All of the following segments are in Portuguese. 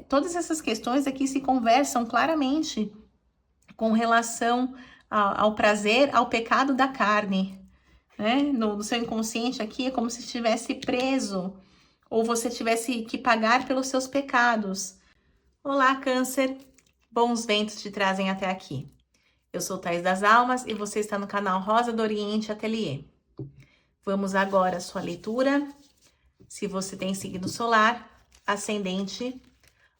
todas essas questões aqui se conversam claramente com relação ao prazer, ao pecado da carne, né? No seu inconsciente aqui é como se estivesse preso, ou você tivesse que pagar pelos seus pecados. Olá, Câncer! Bons ventos te trazem até aqui. Eu sou Thaís das Almas e você está no canal Rosa do Oriente Ateliê. Vamos agora à sua leitura. Se você tem signo solar, ascendente,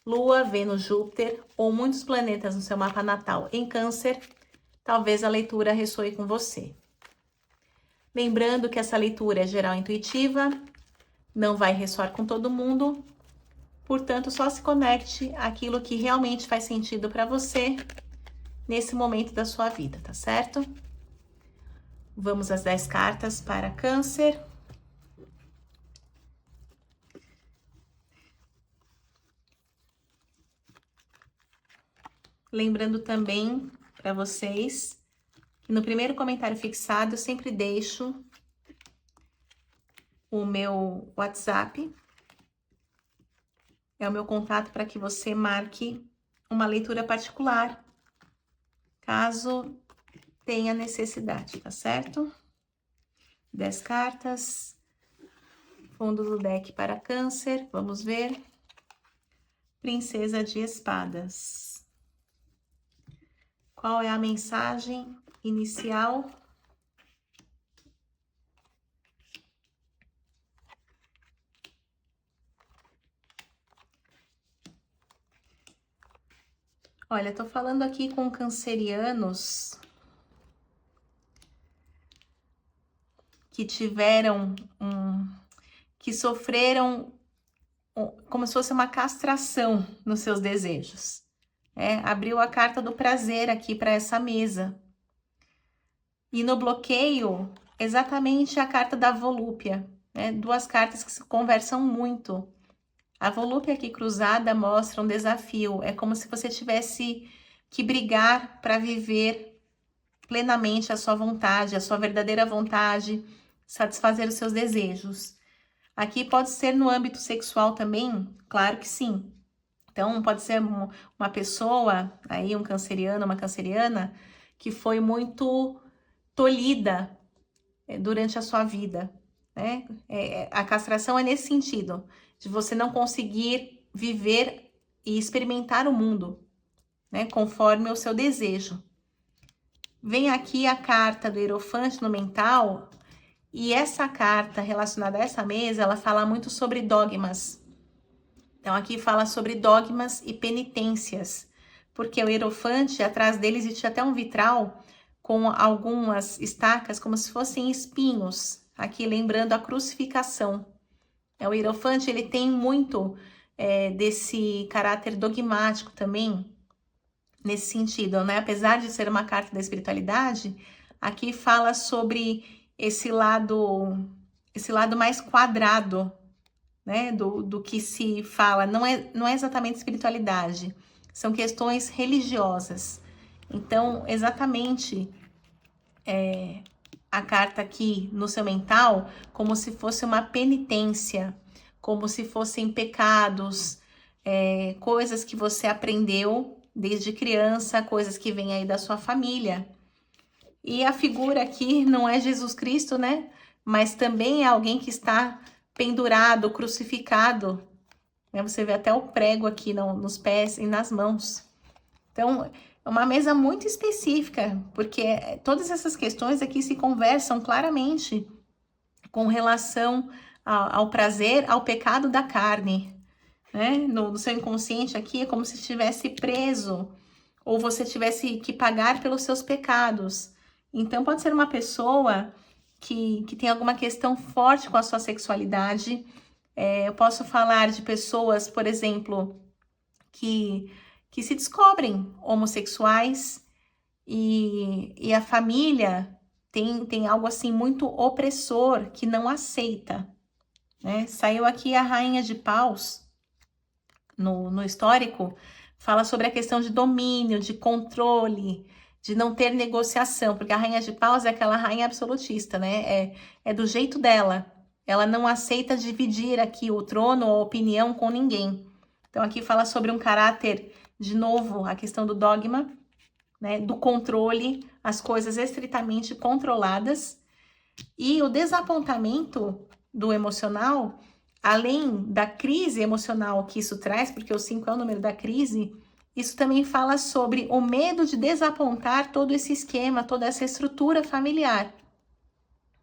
Lua, Vênus, Júpiter ou muitos planetas no seu mapa natal em Câncer, talvez a leitura ressoe com você. Lembrando que essa leitura é geral intuitiva, não vai ressoar com todo mundo, portanto, só se conecte àquilo que realmente faz sentido para você nesse momento da sua vida, tá certo? Vamos às 10 cartas para Câncer. Lembrando também para vocês que no primeiro comentário fixado eu sempre deixo o meu WhatsApp. É o meu contato para que você marque uma leitura particular, caso tenha necessidade, tá certo? 10 cartas, fundo do deck para Câncer, vamos ver. Princesa de Espadas. Qual é a mensagem inicial? Olha, tô falando aqui com cancerianos que que sofreram como se fosse uma castração nos seus desejos. Abriu a carta do prazer aqui para essa mesa. E no bloqueio, exatamente a carta da volúpia, né? Duas cartas que se conversam muito. A volúpia aqui cruzada mostra um desafio, é como se você tivesse que brigar para viver plenamente a sua vontade, a sua verdadeira vontade, satisfazer os seus desejos. Aqui pode ser no âmbito sexual também, claro que sim. Então, pode ser uma pessoa, aí um canceriano, uma canceriana, que foi muito tolhida durante a sua vida, né? A castração é nesse sentido, de você não conseguir viver e experimentar o mundo, né? Conforme o seu desejo. Vem aqui a carta do Hierofante no mental, e essa carta relacionada a essa mesa, ela fala muito sobre dogmas. Então, aqui fala sobre dogmas e penitências, porque o Hierofante, atrás dele existe até um vitral com algumas estacas, como se fossem espinhos, aqui lembrando a crucificação. O Hierofante, ele tem muito desse caráter dogmático também, nesse sentido, né? Apesar de ser uma carta da espiritualidade, aqui fala sobre esse lado mais quadrado, né, do que se fala, não é exatamente espiritualidade, são questões religiosas. Então, exatamente a carta aqui no seu mental, como se fosse uma penitência, como se fossem pecados, coisas que você aprendeu desde criança, coisas que vêm aí da sua família. E a figura aqui não é Jesus Cristo, né? Mas também é alguém que está pendurado, crucificado, né? Você vê até o prego aqui nos pés e nas mãos. Então, é uma mesa muito específica, porque todas essas questões aqui se conversam claramente com relação ao prazer, ao pecado da carne, né? No seu inconsciente aqui é como se estivesse preso, ou você tivesse que pagar pelos seus pecados. Então, pode ser uma pessoa que tem alguma questão forte com a sua sexualidade. Eu posso falar de pessoas, por exemplo, que se descobrem homossexuais e a família tem algo assim muito opressor que não aceita, né? Saiu aqui a Rainha de Paus no histórico, fala sobre a questão de domínio, de controle, de não ter negociação, porque a Rainha de Paus é aquela rainha absolutista, né? É do jeito dela. Ela não aceita dividir aqui o trono ou a opinião com ninguém. Então, aqui fala sobre um caráter, de novo, a questão do dogma, né, do controle, as coisas estritamente controladas. E o desapontamento do emocional, além da crise emocional que isso traz, porque o 5 é o número da crise, isso também fala sobre o medo de desapontar todo esse esquema, toda essa estrutura familiar.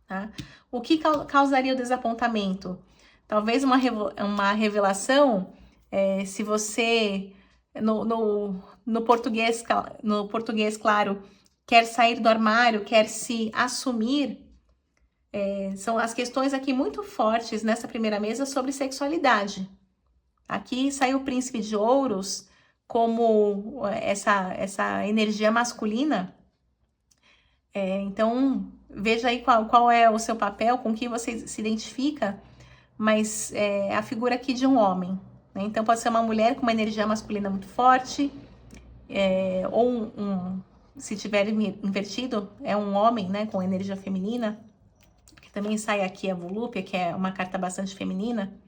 Tá? O que causaria o desapontamento? Talvez uma revelação, se você, no português, claro, quer sair do armário, quer se assumir, são as questões aqui muito fortes nessa primeira mesa sobre sexualidade. Aqui saiu o príncipe de ouros como essa energia masculina. Então, veja aí qual é o seu papel, com que você se identifica, mas a figura aqui de um homem, né? Então, pode ser uma mulher com uma energia masculina muito forte, ou se tiver invertido, é um homem, né, com energia feminina, que também sai aqui a volúpia, que é uma carta bastante feminina.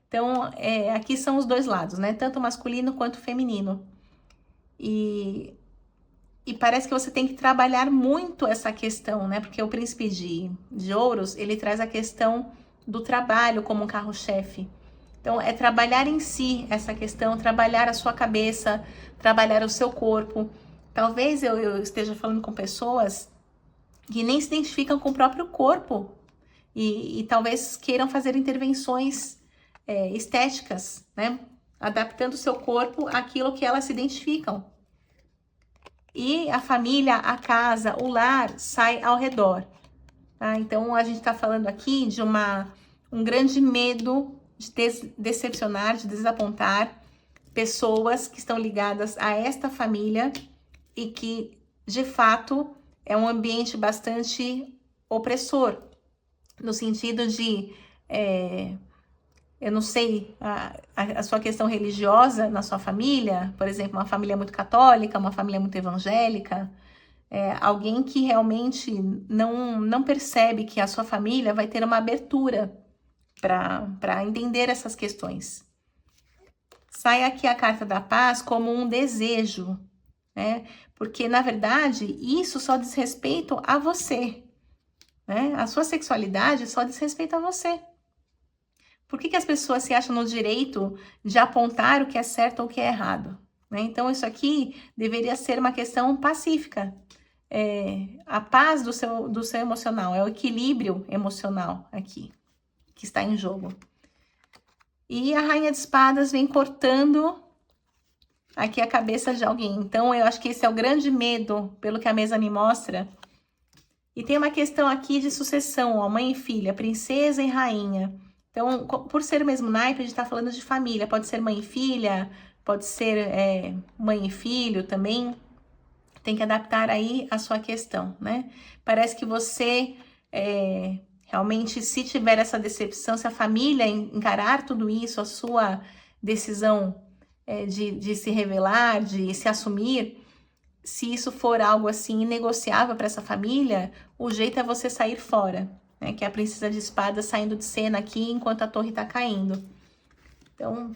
Então, aqui são os dois lados, né? Tanto masculino quanto feminino. E parece que você tem que trabalhar muito essa questão, né? Porque o príncipe de ouros, ele traz a questão do trabalho como um carro-chefe. Então, é trabalhar em si essa questão, trabalhar a sua cabeça, trabalhar o seu corpo. Talvez eu esteja falando com pessoas que nem se identificam com o próprio corpo e talvez queiram fazer intervenções estéticas, né? Adaptando o seu corpo àquilo que elas se identificam. E a família, a casa, o lar sai ao redor. Tá? Então, a gente está falando aqui de um grande medo de decepcionar, de desapontar pessoas que estão ligadas a esta família e que, de fato, é um ambiente bastante opressor, no sentido de, eu não sei, a sua questão religiosa na sua família, por exemplo, uma família muito católica, uma família muito evangélica, alguém que realmente não percebe que a sua família vai ter uma abertura para entender essas questões. Sai aqui a carta da paz como um desejo, né? Porque, na verdade, isso só diz respeito a você, né? A sua sexualidade só diz respeito a você. Por que as pessoas se acham no direito de apontar o que é certo ou o que é errado? Né? Então, isso aqui deveria ser uma questão pacífica. A paz do seu emocional, é o equilíbrio emocional aqui, que está em jogo. E a Rainha de Espadas vem cortando aqui a cabeça de alguém. Então, eu acho que esse é o grande medo, pelo que a mesa me mostra. E tem uma questão aqui de sucessão, ó, mãe e filha, princesa e rainha. Então, por ser o mesmo naipe, a gente tá falando de família. Pode ser mãe e filha, pode ser mãe e filho também. Tem que adaptar aí a sua questão, né? Parece que você, realmente, se tiver essa decepção, se a família encarar tudo isso, a sua decisão de se revelar, de se assumir, se isso for algo assim inegociável para essa família, o jeito é você sair fora, né? Que é a princesa de espadas saindo de cena aqui enquanto a torre tá caindo. Então,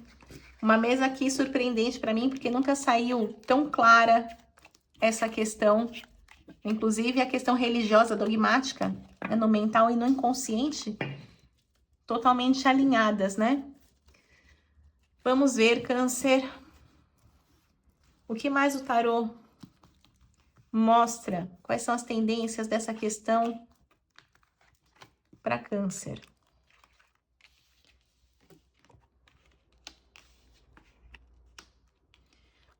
uma mesa aqui surpreendente para mim, porque nunca saiu tão clara essa questão, inclusive a questão religiosa, dogmática, né? No mental e no inconsciente, totalmente alinhadas, né? Vamos ver, Câncer. O que mais o tarô mostra? Quais são as tendências dessa questão para Câncer?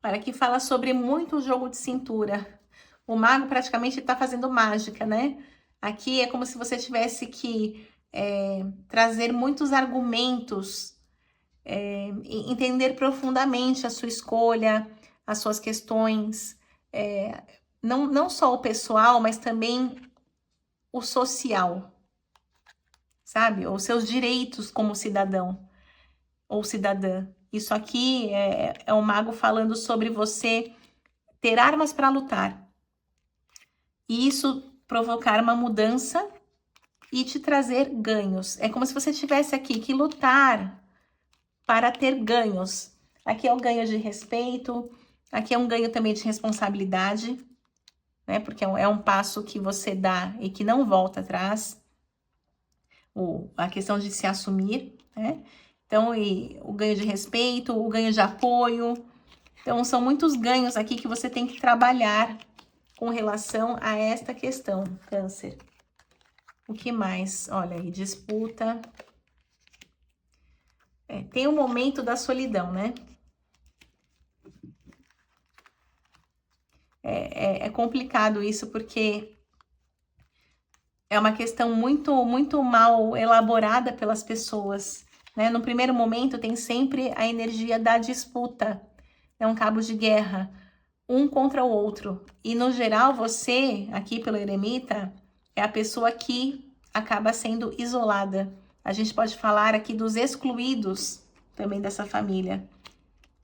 Olha, aqui fala sobre muito jogo de cintura. O mago praticamente está fazendo mágica, né? Aqui é como se você tivesse que trazer muitos argumentos, entender profundamente a sua escolha, as suas questões, não só o pessoal, mas também o social, sabe? Os seus direitos como cidadão ou cidadã. Isso aqui é o mago falando sobre você ter armas para lutar. E isso provocar uma mudança e te trazer ganhos. É como se você tivesse aqui que lutar para ter ganhos. Aqui é um ganho de respeito, aqui é um ganho também de responsabilidade, né? Porque é um passo que você dá e que não volta atrás. A questão de se assumir, né? Então, o ganho de respeito, o ganho de apoio. Então, são muitos ganhos aqui que você tem que trabalhar com relação a esta questão, Câncer. O que mais? Olha aí, disputa. Tem o momento da solidão, né? É complicado isso, porque é uma questão muito mal elaborada pelas pessoas, né? No primeiro momento, tem sempre a energia da disputa. É um cabo de guerra, um contra o outro. E, no geral, você, aqui pelo eremita, é a pessoa que acaba sendo isolada. A gente pode falar aqui dos excluídos também dessa família.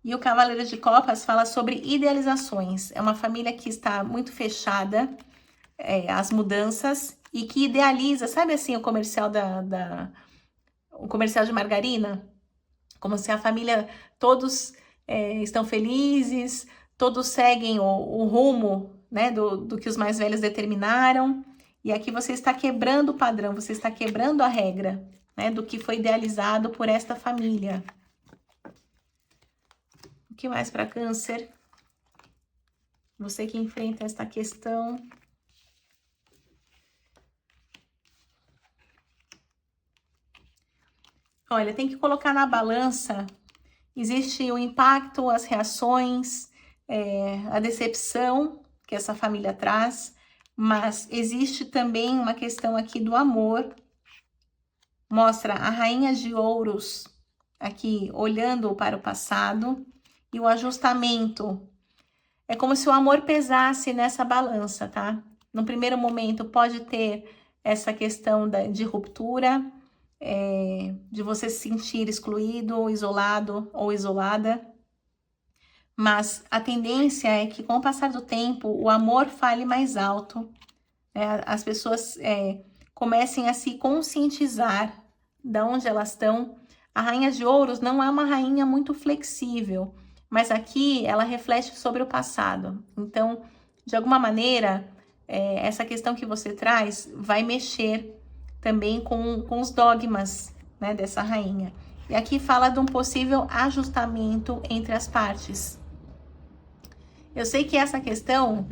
E o Cavaleiro de Copas fala sobre idealizações. É uma família que está muito fechada às mudanças e que idealiza, sabe assim, o comercial o comercial de margarina? Como se a família, todos estão felizes, todos seguem o rumo, né, do que os mais velhos determinaram. E aqui você está quebrando o padrão, você está quebrando a regra, né, do que foi idealizado por esta família. O que mais para Câncer? Você que enfrenta esta questão. Olha, tem que colocar na balança. Existe o impacto, as reações, a decepção que essa família traz, mas existe também uma questão aqui do amor. Mostra a Rainha de Ouros aqui olhando para o passado e o ajustamento. É como se o amor pesasse nessa balança, tá? No primeiro momento pode ter essa questão de ruptura, de você se sentir excluído, isolado ou isolada. Mas a tendência é que, com o passar do tempo, o amor fale mais alto. As pessoas comecem a se conscientizar de onde elas estão. A Rainha de Ouros não é uma rainha muito flexível, mas aqui ela reflete sobre o passado. Então, de alguma maneira, essa questão que você traz vai mexer também com os dogmas, né, dessa rainha. E aqui fala de um possível ajustamento entre as partes. Eu sei que essa questão,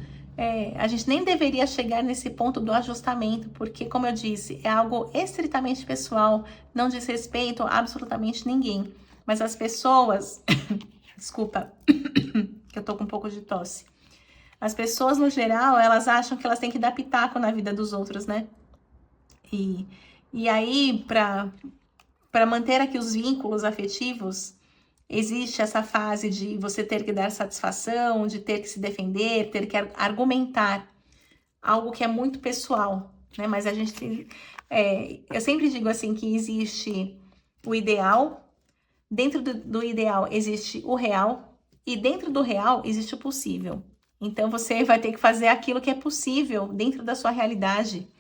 a gente nem deveria chegar nesse ponto do ajustamento, porque, como eu disse, é algo estritamente pessoal, não diz respeito a absolutamente ninguém. Mas as pessoas, desculpa, que eu tô com um pouco de tosse. As pessoas, no geral, elas acham que elas têm que dar pitaco na vida dos outros, né? E aí, para manter aqui os vínculos afetivos, existe essa fase de você ter que dar satisfação, de ter que se defender, ter que argumentar, algo que é muito pessoal, né? Mas a gente, eu sempre digo assim que existe o ideal, dentro do ideal existe o real, e dentro do real existe o possível. Então você vai ter que fazer aquilo que é possível dentro da sua realidade,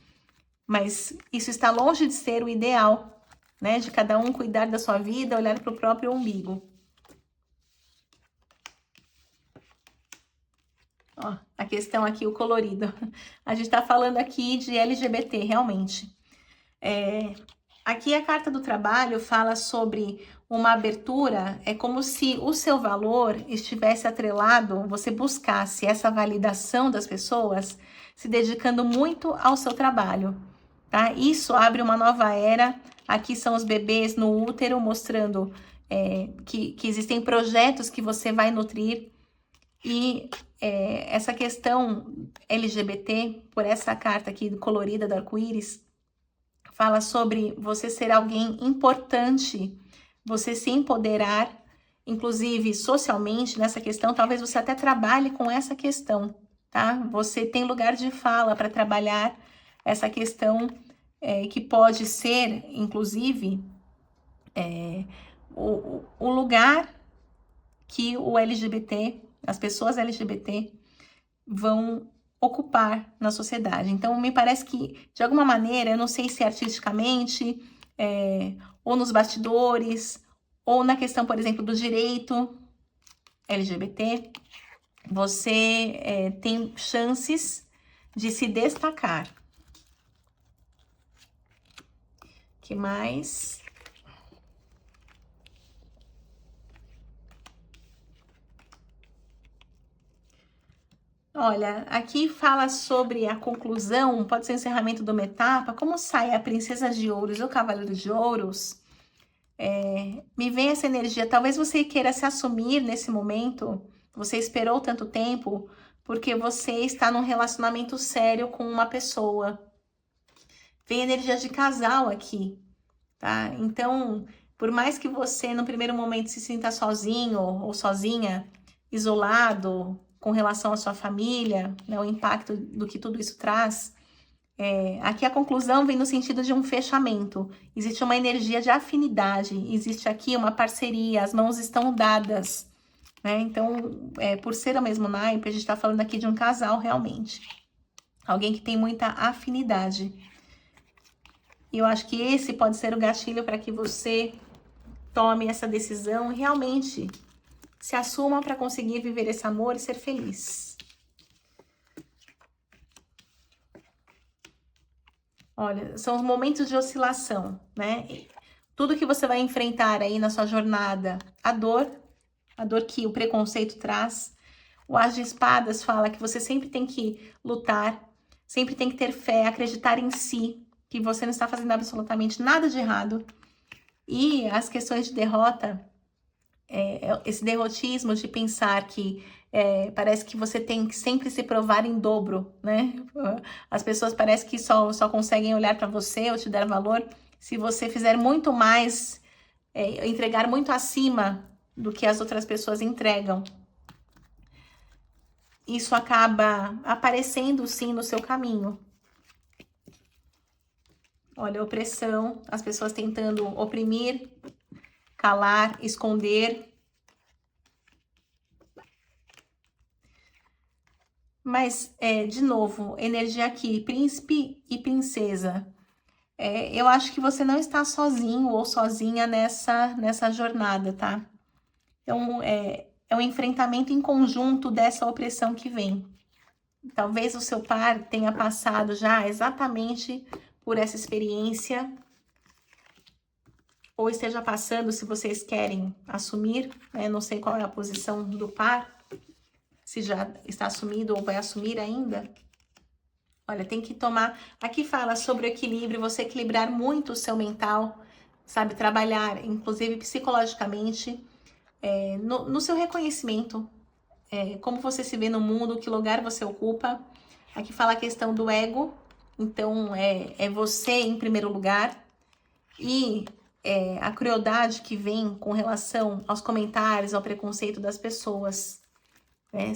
mas isso está longe de ser o ideal, né? De cada um cuidar da sua vida, olhar para o próprio umbigo. Ó, a questão aqui, o colorido. A gente tá falando aqui de LGBT, realmente. Aqui a carta do trabalho fala sobre uma abertura, é como se o seu valor estivesse atrelado, você buscasse essa validação das pessoas, se dedicando muito ao seu trabalho, tá? Isso abre uma nova era. Aqui são os bebês no útero, mostrando que existem projetos que você vai nutrir. E essa questão LGBT, por essa carta aqui colorida do arco-íris, fala sobre você ser alguém importante, você se empoderar, inclusive socialmente nessa questão. Talvez você até trabalhe com essa questão, tá? Você tem lugar de fala para trabalhar essa questão que pode ser, inclusive, o lugar que o LGBT, as pessoas LGBT, vão ocupar na sociedade. Então, me parece que, de alguma maneira, eu não sei se artisticamente, ou nos bastidores, ou na questão, por exemplo, do direito, LGBT, você tem chances de se destacar. Que mais? Olha, aqui fala sobre a conclusão, pode ser o encerramento de uma etapa, como sai a Princesa de Ouros e o Cavaleiro de Ouros. Me vem essa energia, talvez você queira se assumir nesse momento, você esperou tanto tempo, porque você está num relacionamento sério com uma pessoa. Vem energia de casal aqui, tá? Então, por mais que você no primeiro momento se sinta sozinho ou sozinha, isolado com relação à sua família, né, o impacto do que tudo isso traz, aqui a conclusão vem no sentido de um fechamento. Existe uma energia de afinidade, existe aqui uma parceria, as mãos estão dadas, né? Então, por ser o mesmo naipe, a gente está falando aqui de um casal realmente. Alguém que tem muita afinidade. E eu acho que esse pode ser o gatilho para que você tome essa decisão e realmente se assuma para conseguir viver esse amor e ser feliz. Olha, são os momentos de oscilação, né? Tudo que você vai enfrentar aí na sua jornada, a dor que o preconceito traz. O As de Espadas fala que você sempre tem que lutar, sempre tem que ter fé, acreditar em si, que você não está fazendo absolutamente nada de errado. E as questões de derrota, esse derrotismo de pensar que parece que você tem que sempre se provar em dobro, né? As pessoas parecem que só conseguem olhar para você ou te dar valor se você fizer muito mais, entregar muito acima do que as outras pessoas entregam. Isso acaba aparecendo sim no seu caminho. Olha, opressão, as pessoas tentando oprimir, calar, esconder. Mas, de novo, energia aqui, príncipe e princesa. Eu acho que você não está sozinho ou sozinha nessa jornada, tá? Então, é um enfrentamento em conjunto dessa opressão que vem. Talvez o seu par tenha passado já exatamente por essa experiência, ou esteja passando, se vocês querem assumir, né? Não sei qual é a posição do par, se já está assumido ou vai assumir ainda. Olha, tem que tomar... Aqui fala sobre o equilíbrio, você equilibrar muito o seu mental, sabe? Trabalhar, inclusive psicologicamente, no seu reconhecimento, como você se vê no mundo, que lugar você ocupa. Aqui fala a questão do ego, então é você em primeiro lugar. E a crueldade que vem com relação aos comentários, ao preconceito das pessoas.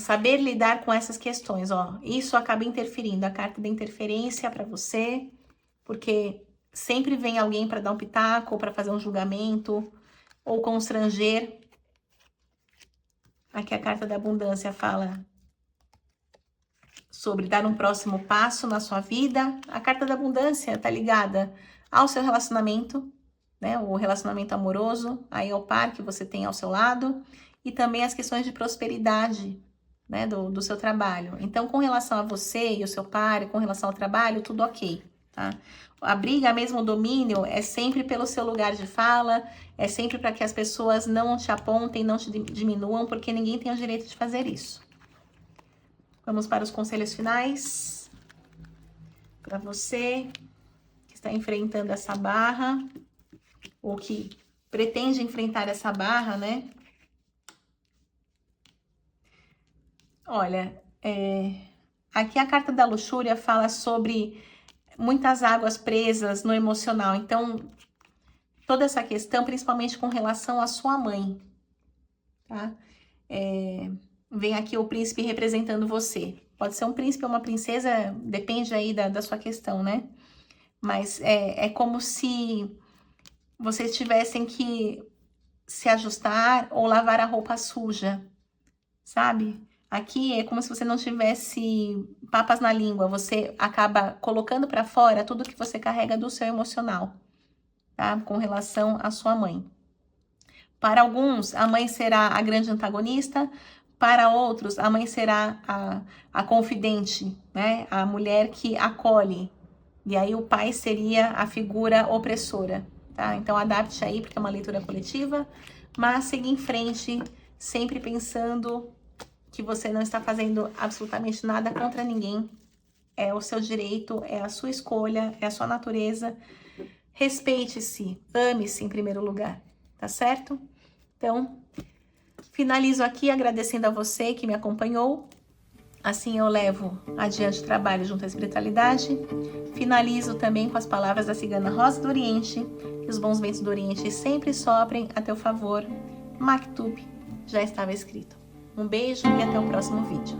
Saber lidar com essas questões, ó. Isso acaba interferindo, a carta da interferência para você, porque sempre vem alguém para dar um pitaco, ou para fazer um julgamento, ou constranger. Aqui a carta da abundância fala sobre dar um próximo passo na sua vida. A carta da abundância tá ligada ao seu relacionamento, né? O relacionamento amoroso, aí ao par que você tem ao seu lado, e também as questões de prosperidade, né? Do seu trabalho. Então, com relação a você e o seu par, com relação ao trabalho, tudo ok, tá? A briga, mesmo o domínio, é sempre pelo seu lugar de fala, é sempre para que as pessoas não te apontem, não te diminuam, porque ninguém tem o direito de fazer isso. Vamos para os conselhos finais. Para você que está enfrentando essa barra, ou que pretende enfrentar essa barra, né? Olha, aqui a carta da luxúria fala sobre muitas águas presas no emocional. Então, toda essa questão, principalmente com relação à sua mãe, tá? Vem aqui o príncipe representando você. Pode ser um príncipe ou uma princesa, depende aí da sua questão, né? Mas é como se vocês tivessem que se ajustar ou lavar a roupa suja, sabe? Aqui é como se você não tivesse papas na língua, você acaba colocando para fora tudo que você carrega do seu emocional, tá? Com relação à sua mãe. Para alguns, a mãe será a grande antagonista, para outros, a mãe será a confidente, né? A mulher que acolhe. E aí o pai seria a figura opressora, tá? Então adapte aí, porque é uma leitura coletiva, mas siga em frente, sempre pensando que você não está fazendo absolutamente nada contra ninguém. É o seu direito, é a sua escolha, é a sua natureza. Respeite-se, ame-se em primeiro lugar, tá certo? Então, finalizo aqui agradecendo a você que me acompanhou. Assim eu levo adiante o trabalho junto à espiritualidade. Finalizo também com as palavras da cigana Rosa do Oriente, que os bons ventos do Oriente sempre soprem a teu favor. Maktub já estava escrito. Um beijo e até o próximo vídeo.